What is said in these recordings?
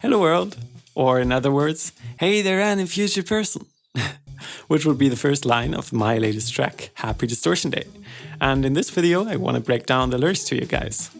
Hello world, or in other words, hey there Annie future person, which would be the first line of my latest track, Happy Distortion Day. And in this video, I want to break down the lyrics to you guys.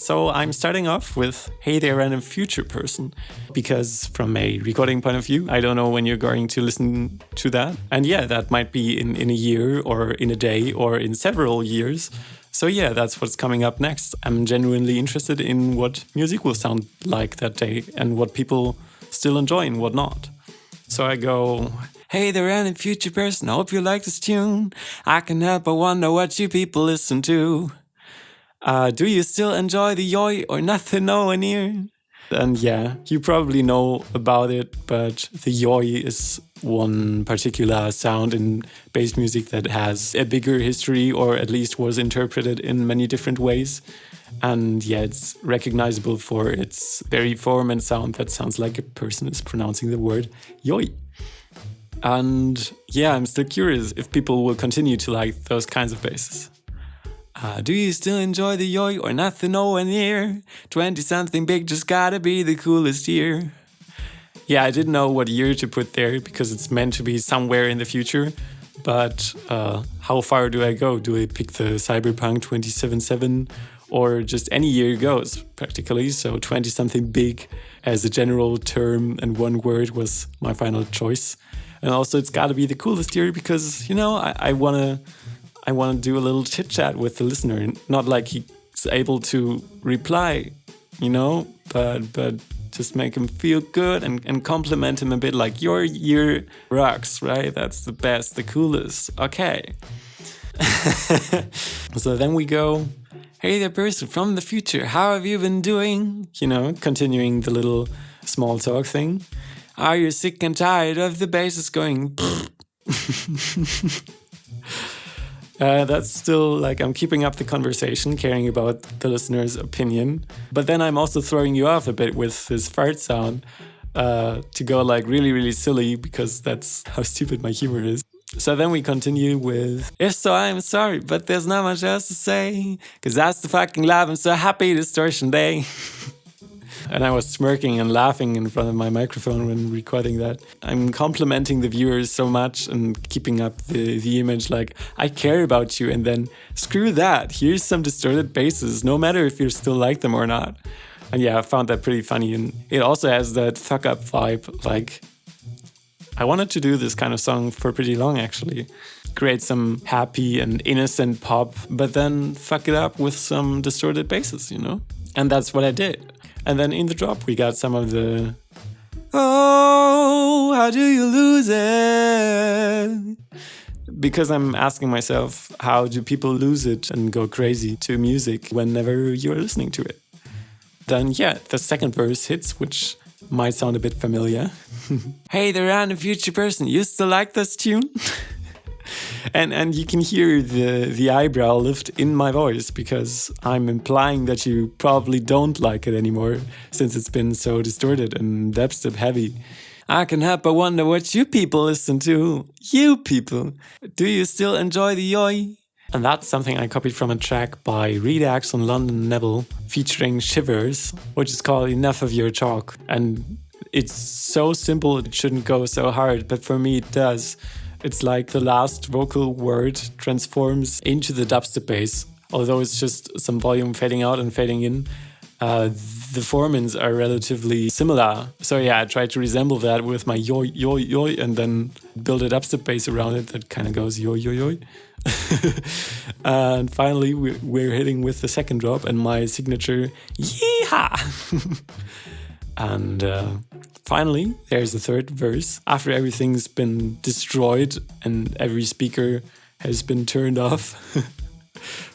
So I'm starting off with hey there random future person, because from a recording point of view, I don't know when you're going to listen to that. And yeah, that might be in a year or in a day or in several years. So yeah, that's what's coming up next. I'm genuinely interested in what music will sound like that day and what people still enjoy and what not. So I go, hey there random future person, I hope you like this tune. I can help but wonder what you people listen to. Do you still enjoy the yoy or nothing nowhere near? And yeah, you probably know about it, but the yoy is one particular sound in bass music that has a bigger history, or at least was interpreted in many different ways. And yeah, it's recognizable for its very form and sound that sounds like a person is pronouncing the word yoy. And yeah, I'm still curious if people will continue to like those kinds of basses. Do you still enjoy the yoy or nothing nowhere near? 20-something big just gotta be the coolest year. Yeah, I didn't know what year to put there because it's meant to be somewhere in the future. But how far do I go? Do I pick the Cyberpunk 2077 or just any year goes practically? So 20-something big as a general term and one word was my final choice. And also it's gotta be the coolest year because, you know, I wanna do a little chit chat with the listener, not like he's able to reply, you know, but just make him feel good and compliment him a bit, like your year rocks, right? That's the best, the coolest. Okay. So then we go, hey there person from the future, how have you been doing? You know, continuing the little small talk thing. Are you sick and tired of the basses going? That's still like I'm keeping up the conversation, caring about the listener's opinion. But then I'm also throwing you off a bit with this fart sound to go like really, really silly because that's how stupid my humor is. So then we continue with, if so, I'm sorry, but there's not much else to say. Cause that's the fucking live. I'm so happy distortion day. And I was smirking and laughing in front of my microphone when recording that. I'm complimenting the viewers so much and keeping up the image like, I care about you, and then screw that, here's some distorted basses, no matter if you still like them or not. And yeah, I found that pretty funny, and it also has that fuck up vibe. Like, I wanted to do this kind of song for pretty long actually. Create some happy and innocent pop, but then fuck it up with some distorted basses, you know? And that's what I did. And then in the drop, we got some of the, oh, how do you lose it? Because I'm asking myself, how do people lose it and go crazy to music whenever you're listening to it? Then yeah, the second verse hits, which might sound a bit familiar. Hey there, random future person, you still like this tune? And you can hear the eyebrow lift in my voice because I'm implying that you probably don't like it anymore since it's been so distorted and dubstep heavy. I can help but wonder what you people listen to. You people. Do you still enjoy the yoy? And that's something I copied from a track by Redax and London Neville featuring Shivers, which is called Enough of Your Talk. And it's so simple, it shouldn't go so hard, but for me it does. It's like the last vocal word transforms into the dubstep bass. Although it's just some volume fading out and fading in, the formants are relatively similar. So yeah, I tried to resemble that with my yoy, yoy, yoy, and then build a dubstep bass around it that kind of goes yoy, yoy, yoy. And finally, we're hitting with the second drop and my signature yeehaw. And finally, there's the third verse. After everything's been destroyed and every speaker has been turned off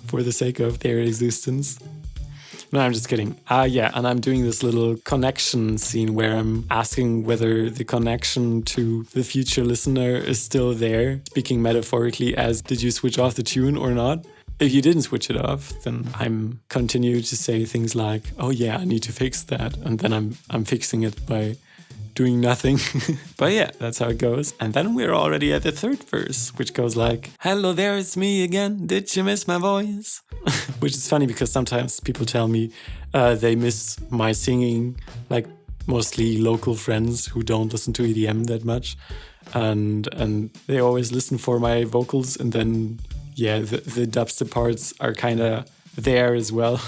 for the sake of their existence. No, I'm just kidding. Yeah, and I'm doing this little connection scene where I'm asking whether the connection to the future listener is still there, speaking metaphorically as, did you switch off the tune or not? If you didn't switch it off, then I'm continue to say things like, oh yeah, I need to fix that. And then I'm fixing it by doing nothing. But yeah, that's how it goes. And then we're already at the third verse, which goes like, hello there, it's me again. Did you miss my voice? Which is funny because sometimes people tell me they miss my singing, like mostly local friends who don't listen to EDM that much, and they always listen for my vocals, and then yeah, the dubstep parts are kind of there as well.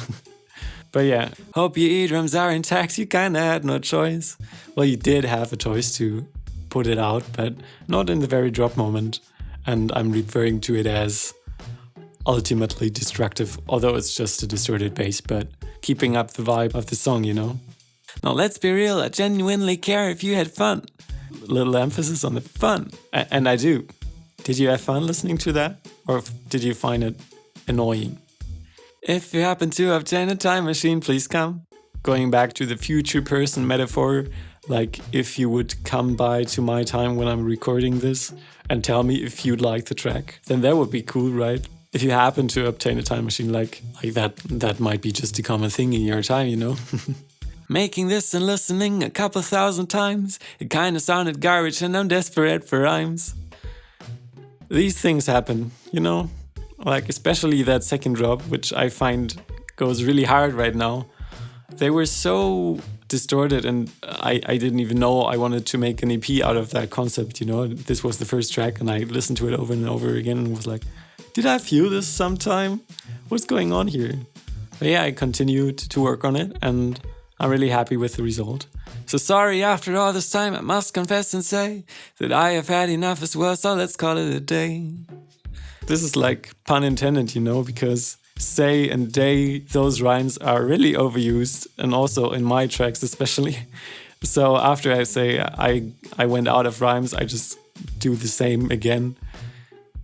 But yeah, hope your eardrums are intact. You kinda had no choice. Well, you did have a choice to put it out, but not in the very drop moment. And I'm referring to it as ultimately destructive, although it's just a distorted bass, but keeping up the vibe of the song, you know? Now let's be real, I genuinely care if you had fun. Little emphasis on the fun. And I do. Did you have fun listening to that? Or did you find it annoying? If you happen to obtain a time machine, please come. Going back to the future person metaphor, like if you would come by to my time when I'm recording this and tell me if you'd like the track, then that would be cool, right? If you happen to obtain a time machine like that might be just a common thing in your time, you know? Making this and listening a couple thousand times, it kinda sounded garbage and I'm desperate for rhymes. These things happen, you know? Like especially that second drop, which I find goes really hard right now. They were so distorted and I didn't even know I wanted to make an EP out of that concept, you know? This was the first track and I listened to it over and over again and was like, did I feel this sometime? What's going on here? But yeah, I continued to work on it and I'm really happy with the result. So sorry, after all this time, I must confess and say that I have had enough as well, so let's call it a day. This is like pun intended, you know, because say and day, those rhymes are really overused, and also in my tracks especially. So after I say I went out of rhymes, I just do the same again.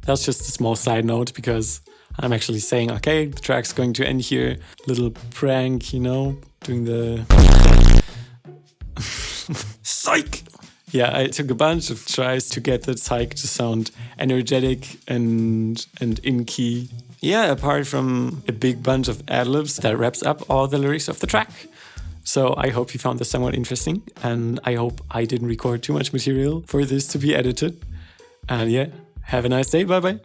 That's just a small side note because I'm actually saying, okay, the track's going to end here. Little prank, you know, doing the... Psych! Yeah, I took a bunch of tries to get that psych to sound energetic and in key. Yeah, apart from a big bunch of ad-libs that wraps up all the lyrics of the track. So I hope you found this somewhat interesting, and I hope I didn't record too much material for this to be edited. And yeah, have a nice day, bye bye.